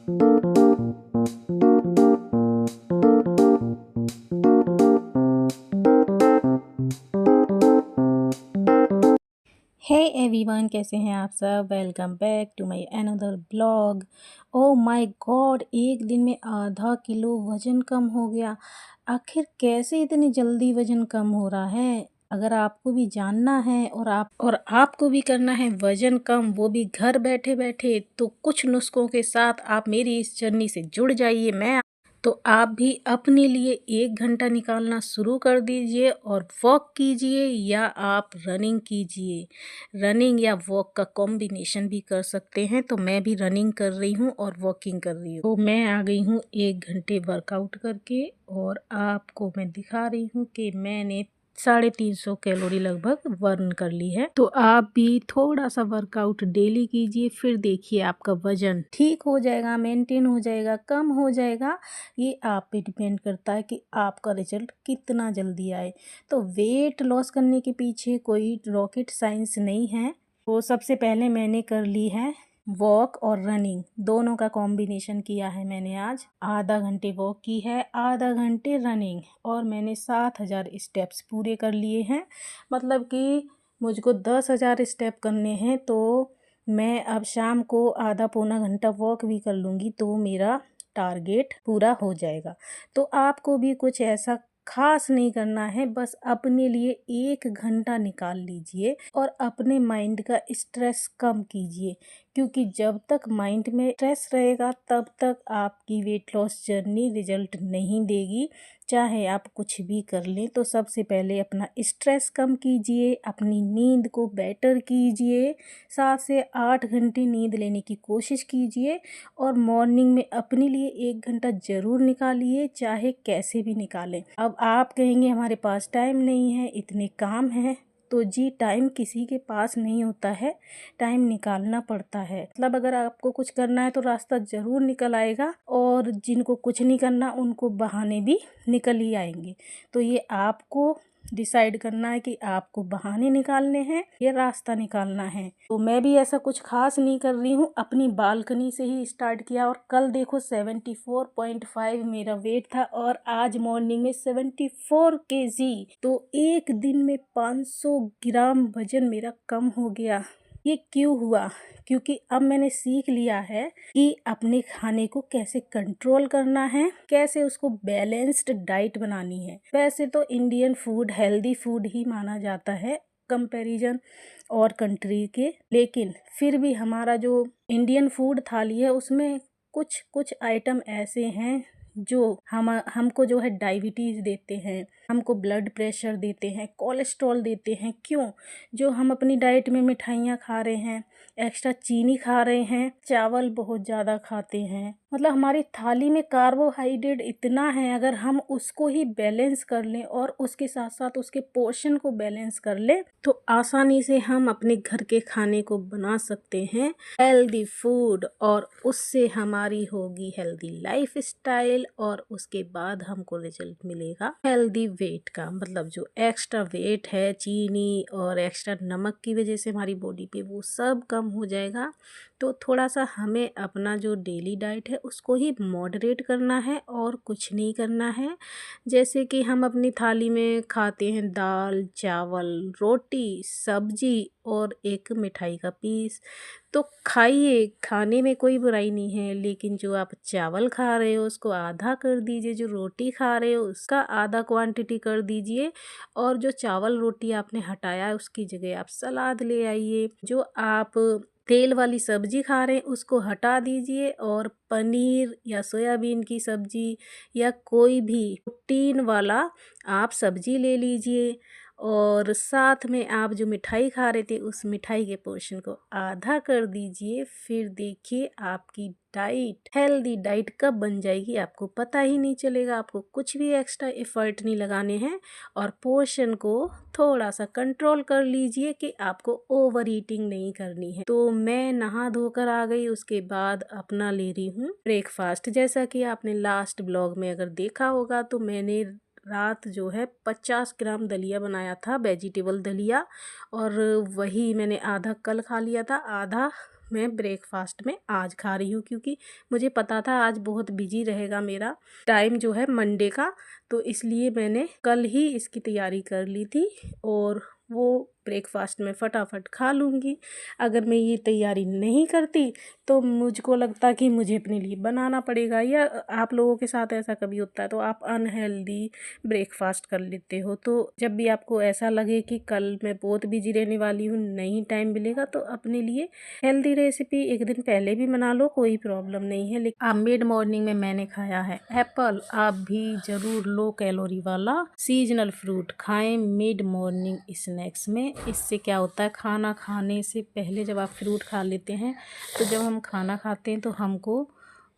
Hey everyone, कैसे हैं आप सब। Welcome back to my another blog. Oh my god, एक दिन में आधा किलो वज़न कम हो गया। आखिर कैसे इतनी जल्दी वज़न कम हो रहा है। अगर आपको भी जानना है और आपको भी करना है वज़न कम, वो भी घर बैठे बैठे, तो कुछ नुस्खों के साथ आप मेरी इस जर्नी से जुड़ जाइए। तो आप भी अपने लिए 1 घंटा निकालना शुरू कर दीजिए और वॉक कीजिए या आप रनिंग कीजिए। रनिंग या वॉक का कॉम्बिनेशन भी कर सकते हैं। तो मैं भी रनिंग कर रही हूँ और वॉकिंग कर रही हूँ। तो मैं आ गई हूँ 1 घंटे वर्कआउट करके और आपको मैं दिखा रही हूँ कि मैंने 350 कैलोरी लगभग बर्न कर ली है। तो आप भी थोड़ा सा वर्कआउट डेली कीजिए, फिर देखिए आपका वजन ठीक हो जाएगा, मेंटेन हो जाएगा, कम हो जाएगा। ये आप पे डिपेंड करता है कि आपका रिजल्ट कितना जल्दी आए। तो वेट लॉस करने के पीछे कोई रॉकेट साइंस नहीं है। तो सबसे पहले मैंने कर ली है वॉक और रनिंग, दोनों का कॉम्बिनेशन किया है मैंने। आज आधा घंटे वॉक की है, आधा घंटे रनिंग, और मैंने 7000 स्टेप्स पूरे कर लिए हैं। मतलब कि मुझको 10,000 स्टेप करने हैं। तो मैं अब शाम को आधा पौना घंटा वॉक भी कर लूँगी तो मेरा टारगेट पूरा हो जाएगा। तो आपको भी कुछ ऐसा खास नहीं करना है, बस अपने लिए 1 घंटा निकाल लीजिए और अपने माइंड का स्ट्रेस कम कीजिए। क्योंकि जब तक माइंड में स्ट्रेस रहेगा तब तक आपकी वेट लॉस जर्नी रिजल्ट नहीं देगी। चाहे आप कुछ भी कर लें, तो सबसे पहले अपना स्ट्रेस कम कीजिए, अपनी नींद को बेटर कीजिए, 7 से 8 घंटे नींद लेने की कोशिश कीजिए और मॉर्निंग में अपने लिए 1 घंटा ज़रूर निकालिए, चाहे कैसे भी निकालें। अब आप कहेंगे हमारे पास टाइम नहीं है, इतने काम हैं। तो जी, टाइम किसी के पास नहीं होता है, टाइम निकालना पड़ता है। मतलब अगर आपको कुछ करना है तो रास्ता ज़रूर निकल आएगा, और जिनको कुछ नहीं करना उनको बहाने भी निकल ही आएंगे। तो ये आपको डिसाइड करना है कि आपको बहाने निकालने हैं या रास्ता निकालना है। तो मैं भी ऐसा कुछ खास नहीं कर रही हूँ, अपनी बालकनी से ही स्टार्ट किया और कल देखो 74.5 मेरा वेट था और आज मॉर्निंग में 74 केजी। तो एक दिन में 500 ग्राम वजन मेरा कम हो गया। ये क्यों हुआ? क्योंकि अब मैंने सीख लिया है कि अपने खाने को कैसे कंट्रोल करना है, कैसे उसको बैलेंस्ड डाइट बनानी है। वैसे तो इंडियन फूड हेल्दी फूड ही माना जाता है कंपैरिजन और कंट्री के, लेकिन फिर भी हमारा जो इंडियन फूड थाली है उसमें कुछ कुछ आइटम ऐसे हैं जो हमको जो है डायबिटीज़ देते हैं, हमको ब्लड प्रेशर देते हैं, कोलेस्ट्रॉल देते हैं। क्यों? जो हम अपनी डाइट में मिठाइयाँ खा रहे हैं, एक्स्ट्रा चीनी खा रहे हैं, चावल बहुत ज़्यादा खाते हैं। मतलब हमारी थाली में कार्बोहाइड्रेट इतना है, अगर हम उसको ही बैलेंस कर लें और उसके साथ साथ उसके पोर्शन को बैलेंस कर लें तो आसानी से हम अपने घर के खाने को बना सकते हैं, हेल्दी फूड, और उससे हमारी होगी हेल्दी लाइफ स्टाइल, और उसके बाद हमको रिजल्ट मिलेगा हेल्दी वेट का। मतलब जो एक्स्ट्रा वेट है चीनी और एक्स्ट्रा नमक की वजह से हमारी बॉडी पे, वो सब कम हो जाएगा। तो थोड़ा सा हमें अपना जो डेली डाइट है उसको ही मॉडरेट करना है और कुछ नहीं करना है। जैसे कि हम अपनी थाली में खाते हैं दाल, चावल, रोटी, सब्जी और एक मिठाई का पीस, तो खाइए, खाने में कोई बुराई नहीं है। लेकिन जो आप चावल खा रहे हो उसको आधा कर दीजिए, जो रोटी खा रहे हो उसका आधा क्वांटिटी कर दीजिए, और जो चावल रोटी आपने हटाया है उसकी जगह आप सलाद ले आइए। जो आप तेल वाली सब्जी खा रहे हैं उसको हटा दीजिए और पनीर या सोयाबीन की सब्जी या कोई भी प्रोटीन वाला आप सब्जी ले लीजिए, और साथ में आप जो मिठाई खा रहे थे उस मिठाई के पोर्शन को आधा कर दीजिए। फिर देखिए आपकी डाइट हेल्दी डाइट कब बन जाएगी आपको पता ही नहीं चलेगा। आपको कुछ भी एक्स्ट्रा एफर्ट नहीं लगाने हैं, और पोर्शन को थोड़ा सा कंट्रोल कर लीजिए कि आपको ओवर ईटिंग नहीं करनी है। तो मैं नहा धोकर आ गई, उसके बाद अपना ले रही हूँ ब्रेकफास्ट। जैसा कि आपने लास्ट ब्लॉग में अगर देखा होगा तो मैंने रात जो है 50 ग्राम दलिया बनाया था, वेजिटेबल दलिया, और वही मैंने आधा कल खा लिया था, आधा मैं ब्रेकफास्ट में आज खा रही हूँ, क्योंकि मुझे पता था आज बहुत बिजी रहेगा मेरा टाइम जो है मंडे का, तो इसलिए मैंने कल ही इसकी तैयारी कर ली थी और वो ब्रेकफास्ट में फटाफट खा लूँगी। अगर मैं ये तैयारी नहीं करती तो मुझको लगता कि मुझे अपने लिए बनाना पड़ेगा, या आप लोगों के साथ ऐसा कभी होता है तो आप अनहेल्दी ब्रेकफास्ट कर लेते हो। तो जब भी आपको ऐसा लगे कि कल मैं बहुत बिजी रहने वाली हूँ, नहीं टाइम मिलेगा, तो अपने लिए हेल्दी रेसिपी एक दिन पहले भी बना लो, कोई प्रॉब्लम नहीं है। लेकिन आप मिड मॉर्निंग में मैंने खाया है एप्पल, आप भी ज़रूर लो कैलोरी वाला सीजनल फ्रूट खाएं मिड मॉर्निंग स्नैक्स में। इससे क्या होता है, खाना खाने से पहले जब आप फ्रूट खा लेते हैं तो जब हम खाना खाते हैं तो हमको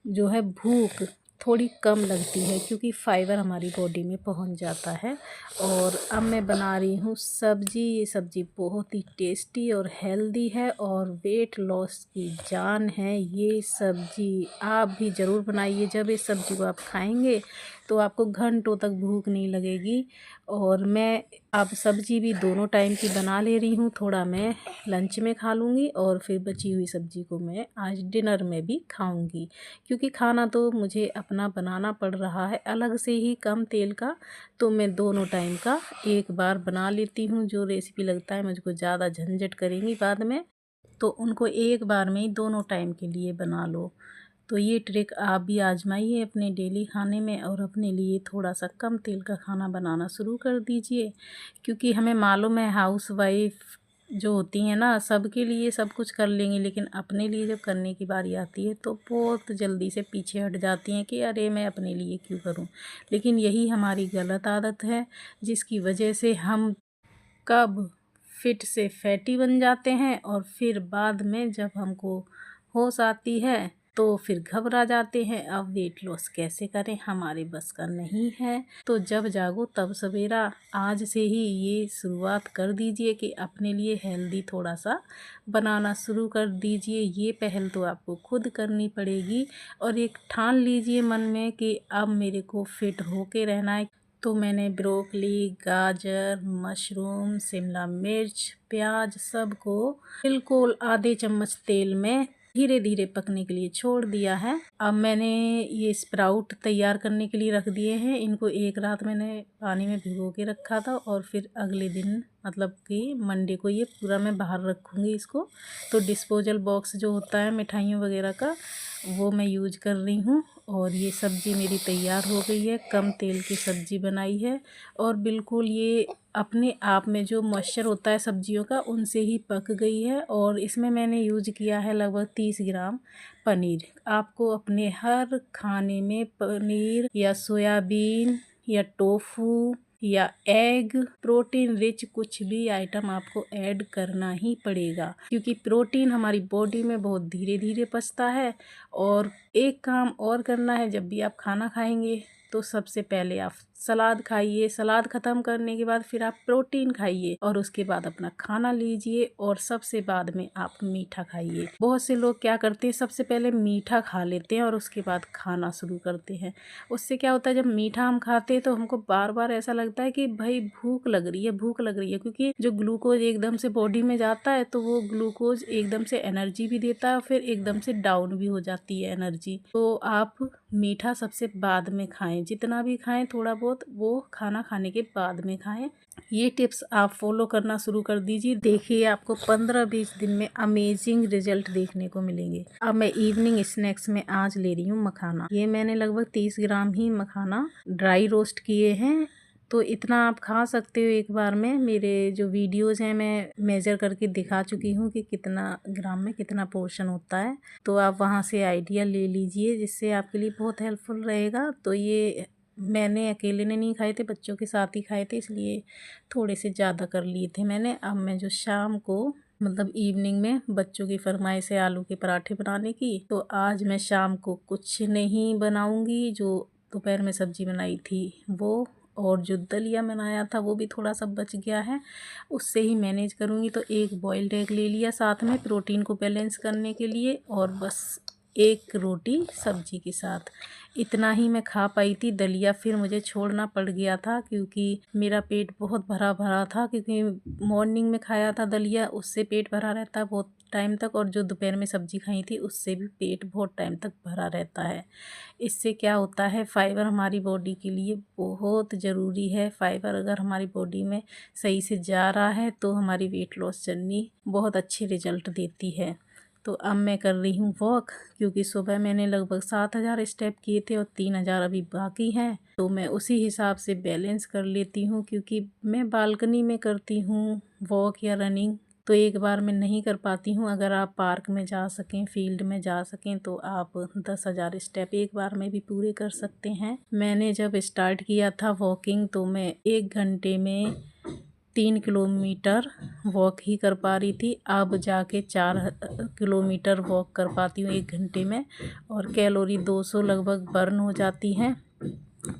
जो है भूख थोड़ी कम लगती है, क्योंकि फाइबर हमारी बॉडी में पहुंच जाता है। और अब मैं बना रही हूँ सब्जी। ये सब्जी बहुत ही टेस्टी और हेल्दी है और वेट लॉस की जान है ये सब्जी। आप भी ज़रूर बनाइए। जब इस सब्जी को आप खाएंगे तो आपको घंटों तक भूख नहीं लगेगी। और मैं अब सब्जी भी दोनों टाइम की बना ले रही हूँ, थोड़ा मैं लंच में खा लूँगी और फिर बची हुई सब्जी को मैं आज डिनर में भी खाऊँगी, क्योंकि खाना तो मुझे अपना बनाना पड़ रहा है अलग से ही कम तेल का। तो मैं दोनों टाइम का एक बार बना लेती हूँ। जो रेसिपी लगता है मुझको ज़्यादा झंझट करेंगी बाद में, तो उनको एक बार में ही दोनों टाइम के लिए बना लो। तो ये ट्रिक आप भी आजमाइए अपने डेली खाने में और अपने लिए थोड़ा सा कम तेल का खाना बनाना शुरू कर दीजिए, क्योंकि हमें मालूम है हाउस वाइफ जो होती हैं ना, सबके लिए सब कुछ कर लेंगी, लेकिन अपने लिए जब करने की बारी आती है तो बहुत जल्दी से पीछे हट जाती हैं कि अरे मैं अपने लिए क्यों करूं। लेकिन यही हमारी गलत आदत है, जिसकी वजह से हम कब फिट से फैटी बन जाते हैं और फिर बाद में जब हमको होश आती है तो फिर घबरा जाते हैं। अब वेट लॉस कैसे करें, हमारे बस का नहीं है। तो जब जागो तब सवेरा। आज से ही ये शुरुआत कर दीजिए कि अपने लिए हेल्दी थोड़ा सा बनाना शुरू कर दीजिए। ये पहल तो आपको खुद करनी पड़ेगी और एक ठान लीजिए मन में कि अब मेरे को फिट होके रहना है। तो मैंने ब्रोकली, गाजर, मशरूम, शिमला मिर्च, प्याज सबको बिल्कुल आधे चम्मच तेल में धीरे धीरे पकने के लिए छोड़ दिया है। अब मैंने ये स्प्राउट तैयार करने के लिए रख दिए हैं। इनको एक रात मैंने पानी में भिगो के रखा था और फिर अगले दिन मतलब कि मंडे को ये पूरा मैं बाहर रखूँगी इसको। तो डिस्पोजल बॉक्स जो होता है मिठाइयों वगैरह का, वो मैं यूज कर रही हूँ। और ये सब्ज़ी मेरी तैयार हो गई है। कम तेल की सब्ज़ी बनाई है और बिल्कुल ये अपने आप में जो मॉइस्चर होता है सब्जियों का उनसे ही पक गई है। और इसमें मैंने यूज किया है लगभग 30 ग्राम पनीर। आपको अपने हर खाने में पनीर या सोयाबीन या टोफू या एग, प्रोटीन रिच कुछ भी आइटम आपको ऐड करना ही पड़ेगा, क्योंकि प्रोटीन हमारी बॉडी में बहुत धीरे धीरे पचता है। और एक काम और करना है, जब भी आप खाना खाएंगे तो सबसे पहले आप सलाद खाइए। सलाद ख़त्म करने के बाद फिर आप प्रोटीन खाइए और उसके बाद अपना खाना लीजिए और सबसे बाद में आप मीठा खाइए। बहुत से लोग क्या करते हैं, सबसे पहले मीठा खा लेते हैं और उसके बाद खाना शुरू करते हैं। उससे क्या होता है, जब मीठा हम खाते हैं तो हमको बार बार ऐसा लगता है कि भाई भूख लग रही है, भूख लग रही है, क्योंकि जो ग्लूकोज एकदम से बॉडी में जाता है तो वो ग्लूकोज एकदम से एनर्जी भी देता है, फिर एकदम से डाउन भी हो जाती है एनर्जी। तो आप मीठा सबसे बाद में खाएं, जितना भी खाएं थोड़ा बहुत वो खाना खाने के बाद में खाएं। ये टिप्स आप फॉलो करना शुरू कर दीजिए। देखिए आपको 15-20 दिन में अमेजिंग रिजल्ट देखने को मिलेंगे। अब मैं इवनिंग स्नैक्स में आज ले रही हूँ मखाना। ये मैंने लगभग 30 ग्राम ही मखाना ड्राई रोस्ट किए हैं। तो इतना आप खा सकते हो एक बार में। मेरे जो वीडियोज़ हैं मैं मेज़र करके दिखा चुकी हूँ कि कितना ग्राम में कितना पोर्शन होता है। तो आप वहाँ से आइडिया ले लीजिए, जिससे आपके लिए बहुत हेल्पफुल रहेगा। तो ये मैंने अकेले ने नहीं खाए थे, बच्चों के साथ ही खाए थे, इसलिए थोड़े से ज़्यादा कर लिए थे मैंने। अब मैं जो शाम को मतलब इवनिंग में बच्चों की फरमाइश है आलू के पराठे बनाने की, तो आज मैं शाम को कुछ नहीं बनाऊंगी। जो दोपहर में सब्जी बनाई थी वो, और जो दलिया बनाया था वो भी थोड़ा सा बच गया है, उससे ही मैनेज करूँगी। तो एक बॉइल्ड एग ले लिया साथ में प्रोटीन को बैलेंस करने के लिए, और बस एक रोटी सब्जी के साथ। इतना ही मैं खा पाई थी। दलिया फिर मुझे छोड़ना पड़ गया था क्योंकि मेरा पेट बहुत भरा भरा था, क्योंकि मॉर्निंग में खाया था दलिया, उससे पेट भरा रहता है, बहुत टाइम तक, और जो दोपहर में सब्ज़ी खाई थी उससे भी पेट बहुत टाइम तक भरा रहता है। इससे क्या होता है, फाइबर हमारी बॉडी के लिए बहुत ज़रूरी है। फाइबर अगर हमारी बॉडी में सही से जा रहा है तो हमारी वेट लॉस जर्नी बहुत अच्छे रिजल्ट देती है। तो अब मैं कर रही हूँ वॉक, क्योंकि सुबह मैंने लगभग 7,000 स्टेप किए थे और 3,000 अभी बाकी हैं। तो मैं उसी हिसाब से बैलेंस कर लेती हूँ, क्योंकि मैं बालकनी में करती हूँ वॉक या रनिंग, तो एक बार में नहीं कर पाती हूँ। अगर आप पार्क में जा सकें, फील्ड में जा सकें, तो आप 10,000 स्टेप एक बार में भी पूरे कर सकते हैं। मैंने जब स्टार्ट किया था वॉकिंग तो मैं 1 घंटे में 3 किलोमीटर वॉक ही कर पा रही थी। अब जाके 4 किलोमीटर वॉक कर पाती हूँ 1 घंटे में, और कैलोरी 200 लगभग बर्न हो जाती हैं।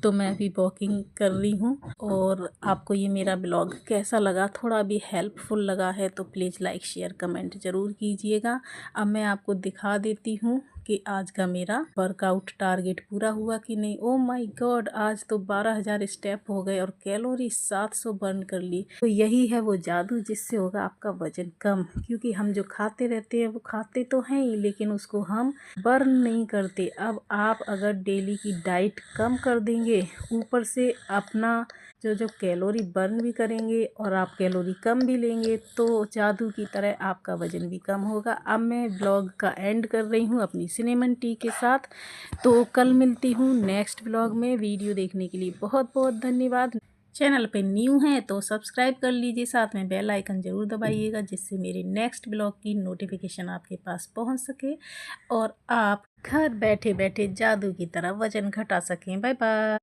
तो मैं भी वॉकिंग कर रही हूँ। और आपको ये मेरा ब्लॉग कैसा लगा, थोड़ा भी हेल्पफुल लगा है तो प्लीज़ लाइक शेयर कमेंट ज़रूर कीजिएगा। अब मैं आपको दिखा देती हूँ कि आज का मेरा वर्कआउट टारगेट पूरा हुआ कि नहीं। ओ माय गॉड, आज तो 12,000 स्टेप हो गए और कैलोरी 700 बर्न कर ली। तो यही है वो जादू जिससे होगा आपका वजन कम, क्योंकि हम जो खाते रहते हैं वो खाते तो हैं ही, लेकिन उसको हम बर्न नहीं करते। अब आप अगर डेली की डाइट कम कर देंगे, ऊपर से अपना जो कैलोरी बर्न भी करेंगे और आप कैलोरी कम भी लेंगे, तो जादू की तरह आपका वज़न भी कम होगा। अब मैं ब्लॉग का एंड कर रही हूँ अपनी सिनेमन टी के साथ। तो कल मिलती हूँ नेक्स्ट ब्लॉग में। वीडियो देखने के लिए बहुत बहुत धन्यवाद। चैनल पे न्यू हैं तो सब्सक्राइब कर लीजिए, साथ में बेल आइकन ज़रूर दबाइएगा, जिससे मेरे नेक्स्ट ब्लॉग की नोटिफिकेशन आपके पास पहुंच सके और आप घर बैठे बैठे जादू की तरह वज़न घटा सकें। Bye bye.